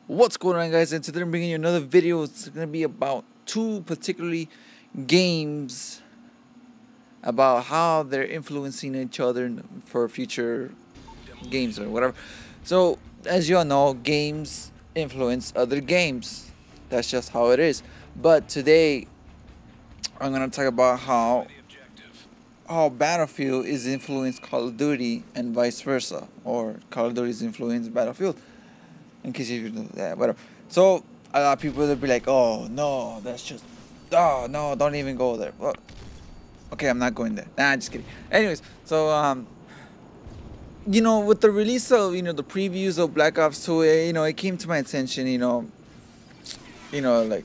What's going on, guys? And today I'm bringing you another video. It's going to be about two particularly games, about how they're influencing each other for future games or whatever. So as you all know, games influence other games. That's just how it is. But today I'm going to talk about how Battlefield is influenced Call of Duty and vice versa, or Call of Duty is influenced Battlefield. In case you know that, whatever. So a lot of people will be like, "Oh no, that's just, oh no, don't even go there." Well, okay, I'm not going there. Nah, just kidding. Anyways, so with the release of the previews of Black Ops 2, it came to my attention, like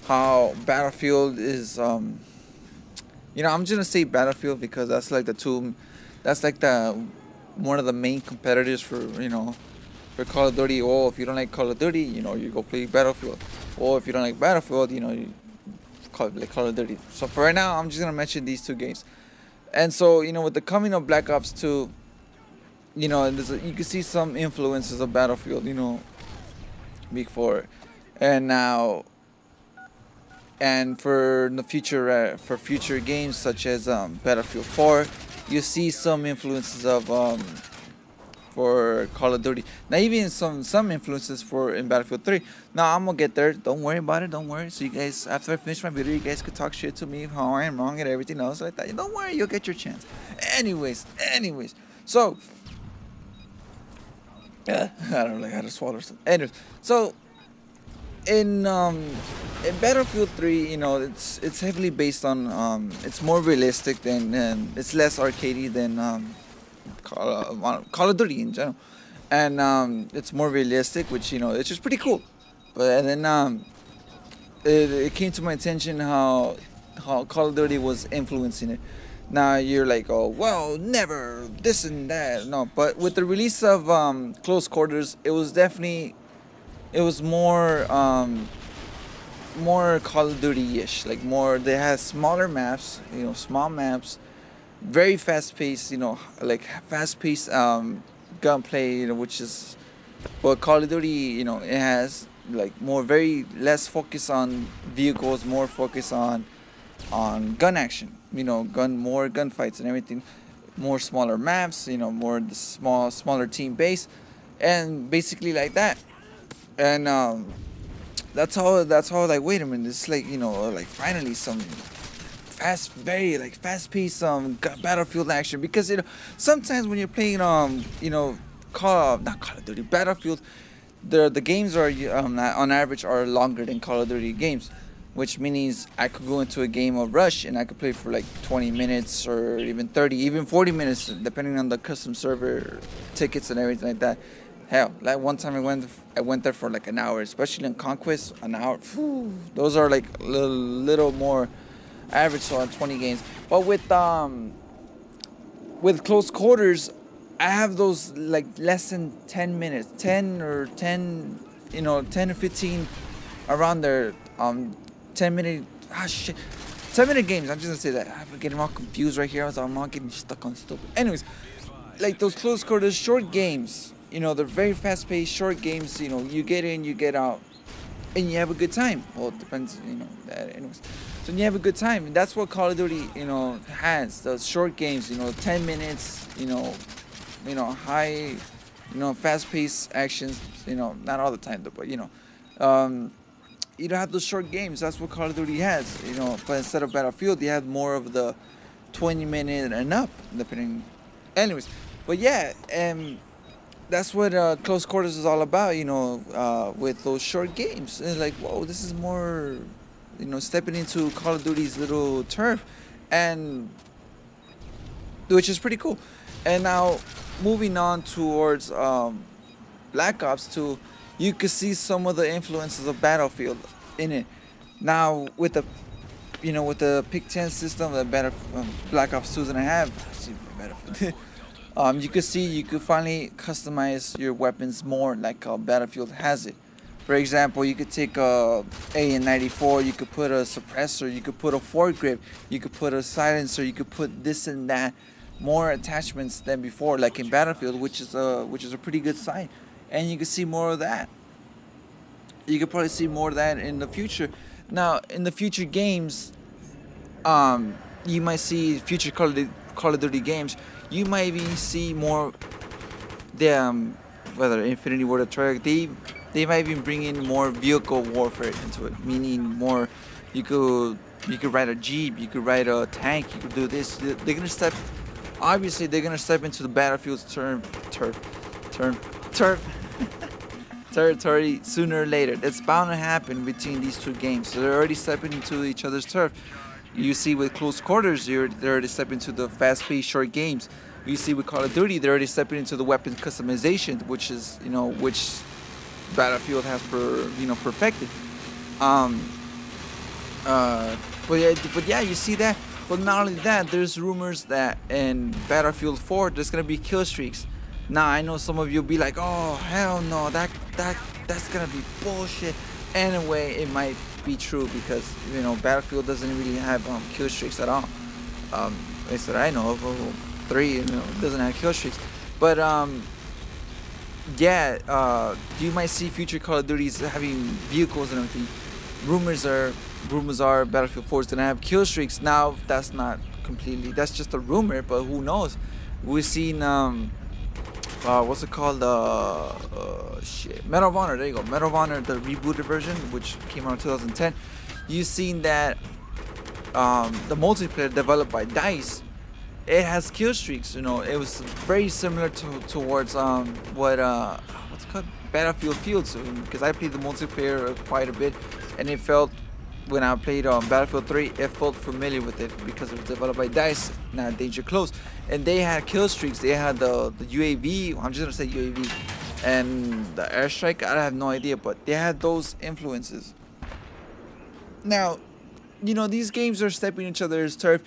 how Battlefield is, I'm just gonna say Battlefield because that's like the one of the main competitors for Call of Duty. Or if you don't like Call of Duty, you go play Battlefield. Or if you don't like Battlefield, you Call of Duty. So for right now, I'm just gonna mention these two games. And so with the coming of Black Ops 2, you can see some influences of Battlefield, before, and now, and for the future, for future games such as Battlefield 4, you see some influences of for Call of Duty. Now even some influences in Battlefield 3. Now I'm gonna get there. Don't worry about it. Don't worry. So you guys, after I finish my video, you guys could talk shit to me how I am wrong and everything else like that. Don't worry, you'll get your chance. Anyways. So I don't know how to swallow stuff. Anyways, so in Battlefield 3, it's heavily based on it's more realistic than it's less arcadey than Call of Duty in general, and it's more realistic, which it's just pretty cool. But and then it came to my attention how Call of Duty was influencing it. Now you're like, oh well, never this and that. No, but with the release of Close Quarters, it was more Call of Duty-ish, like more. They had smaller maps, small maps. Very fast-paced, like fast-paced gunplay, which is what Call of Duty, it has like very less focus on vehicles, more focus on gun action, more gunfights and everything, more smaller maps, more the smaller team base, and basically like that, and that's how like, wait a minute, it's like like finally some very like fast-paced Battlefield action, because sometimes when you're playing not Call of Duty, Battlefield, the games are on average are longer than Call of Duty games, which means I could go into a game of Rush and I could play for like 20 minutes or even 30, even 40 minutes, depending on the custom server tickets and everything like that. Hell, like one time I went there for like an hour, especially in Conquest, an hour. Whew, those are like a little more average, so on 20 games. But with Close Quarters, I have those like less than 10 minutes, 10 or 15 around there, 10-minute 10-minute games. I'm just gonna say that. I'm getting all confused right here. I'm all getting stuck on stupid. Anyways, like those Close Quarters short games, they're very fast-paced short games. You get in, you get out, and you have a good time. Well, it depends, anyways. So you have a good time, and that's what Call of Duty, has. Those short games, 10 minutes, high, fast-paced actions. Not all the time though, but you don't have those short games. That's what Call of Duty has. But instead of Battlefield, you have more of the 20-minute and up, depending. Anyways, but yeah, that's what Close Quarters is all about. With those short games, and it's like, whoa, this is more. Stepping into Call of Duty's little turf, and which is pretty cool. And now moving on towards Black Ops 2, you could see some of the influences of Battlefield in it. Now with the pick 10 system that Black Ops 2 is gonna have, you could finally customize your weapons more like Battlefield has it. For example, you could take a AN-94, you could put a suppressor, you could put a foregrip, you could put a silencer, you could put this and that, more attachments than before, like in Battlefield, which is a pretty good sign, and you can see more of that. You could probably see more of that in the future. Now, in the future games, you might see future Call of Duty games. You might even see more the whether Infinity Ward or Treyarch, they might even bring in more vehicle warfare into it, meaning more you could ride a jeep, you could ride a tank, you could do this. They're gonna step, obviously they're gonna step into the battlefield's turf territory sooner or later. That's bound to happen between these two games. So they're already stepping into each other's turf. You see with close quarters, they're already stepping into the fast-paced short games. You see with Call of Duty, they're already stepping into the weapon customization, which is, you know, which Battlefield has perfected. But yeah, you see that. But not only that, there's rumors that in Battlefield 4 there's gonna be kill streaks. Now I know some of you will be like, oh hell no, that's gonna be bullshit. Anyway, it might be true because, you know, Battlefield doesn't really have kill streaks at all. At least that I know of. 3, you know, doesn't have kill streaks. But yeah, you might see future Call of Duties having vehicles and everything. Rumors are Battlefield 4 is gonna have kill streaks. Now that's not completely, that's just a rumor, but who knows? We've seen what's it called? Medal of Honor. There you go. Medal of Honor, the rebooted version, which came out in 2010. You've seen that the multiplayer developed by DICE, it has kill streaks. You know, it was very similar towards what's it called, Battlefield Fields, because I played the multiplayer quite a bit, and it felt, when I played Battlefield 3, it felt familiar with it because it was developed by DICE, not Danger Close, and they had kill streaks. They had the UAV. I'm just gonna say UAV, and the airstrike. I have no idea, but they had those influences. Now, you know, these games are stepping each other's turf.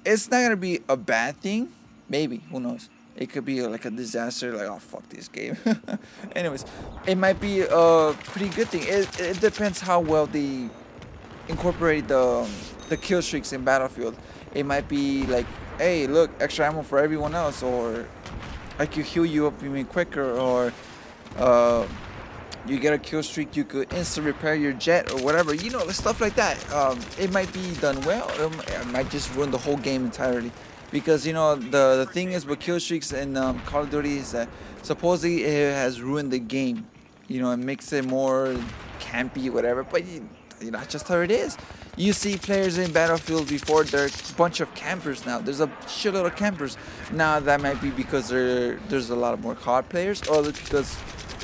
It's not gonna be a bad thing. Maybe, who knows? It could be like a disaster, like, oh fuck this game. Anyways, it might be a pretty good thing. It depends how well they incorporate the kill streaks in Battlefield. It might be like, hey, look, extra ammo for everyone else, or I could heal you up even quicker, or you get a kill streak, you could instant repair your jet or whatever, you know, stuff like that. It might be done well. It might just ruin the whole game entirely, because, you know, the thing is with kill streaks in Call of Duty is that supposedly it has ruined the game. You know, it makes it more campy, whatever, but you know, that's just how it is. You see players in Battlefield before, they're a bunch of campers now. There's a shitload of campers. Now that might be because there's a lot of more COD players, or because,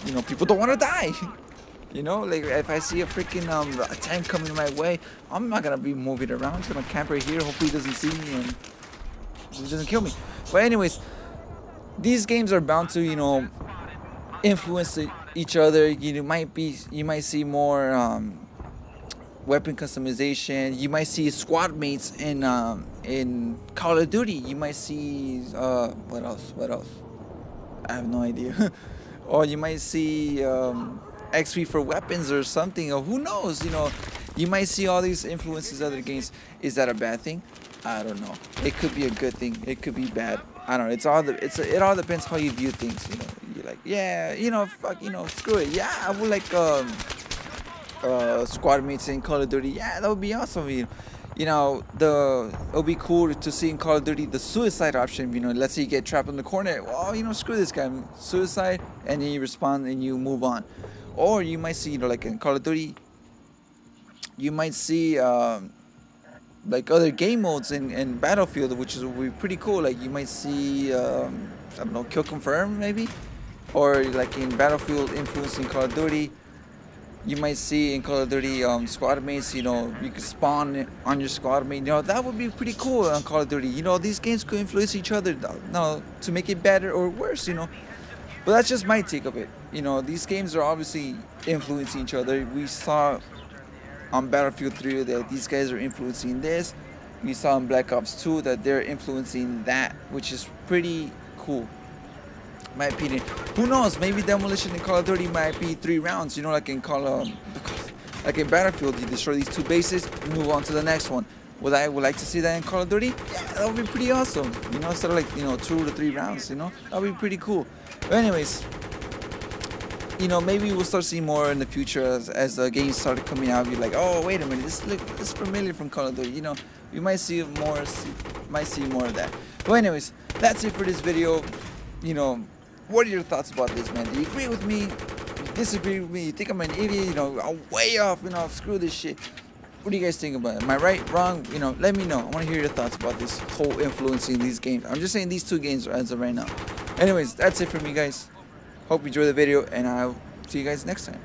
you know, people don't want to die. You know, like if I see a freaking a tank coming my way, I'm not gonna be moving around. I'm just gonna camp right here. Hopefully he doesn't see me and he doesn't kill me. But anyways, these games are bound to, you know, influence each other. You might see more weapon customization. You might see squad mates in Call of Duty. You might see what else? I have no idea. Or you might see XP for weapons or something, or who knows, you know. You might see all these influences other games. Is that a bad thing? I don't know. It could be a good thing. It could be bad. I don't know. It all depends how you view things, you know. You're like, yeah, you know, fuck, you know, screw it. Yeah, I would like squad mates in Call of Duty. Yeah, that would be awesome. You know, it would be cool to see in Call of Duty the suicide option. You know, let's say you get trapped in the corner. Well, you know, screw this guy, suicide, and then you respond and you move on. Or you might see, you know, like in Call of Duty, you might see like other game modes in Battlefield, which would be pretty cool. Like you might see I don't know, kill confirm maybe, or like in Battlefield influencing Call of Duty. You might see in Call of Duty squad mates, you know, you could spawn on your squad mate. You know, that would be pretty cool on Call of Duty. You know, these games could influence each other, you know, to make it better or worse, you know. But that's just my take of it. You know, these games are obviously influencing each other. We saw on Battlefield 3 that these guys are influencing this. We saw in Black Ops 2 that they're influencing that, which is pretty cool. My opinion. Who knows? Maybe Demolition in Call of Duty might be 3 rounds. You know, like in like in Battlefield, you destroy these 2 bases, you move on to the next one. Would I like to see that in Call of Duty? Yeah, that would be pretty awesome. You know, instead of like, you know, 2 to 3 rounds. You know, that would be pretty cool. But anyways, you know, maybe we'll start seeing more in the future as the games started coming out. Be like, oh, wait a minute, this is familiar from Call of Duty. You know, we might see more of that. But anyways, that's it for this video. You know, what are your thoughts about this, man? Do you agree with me? Disagree with me? You think I'm an idiot? You know, I'm way off. You know, screw this shit. What do you guys think about it? Am I right, wrong? You know, let me know. I want to hear your thoughts about this whole influencing these games. I'm just saying these two games as of right now. Anyways, that's it for me, guys. Hope you enjoyed the video, and I'll see you guys next time.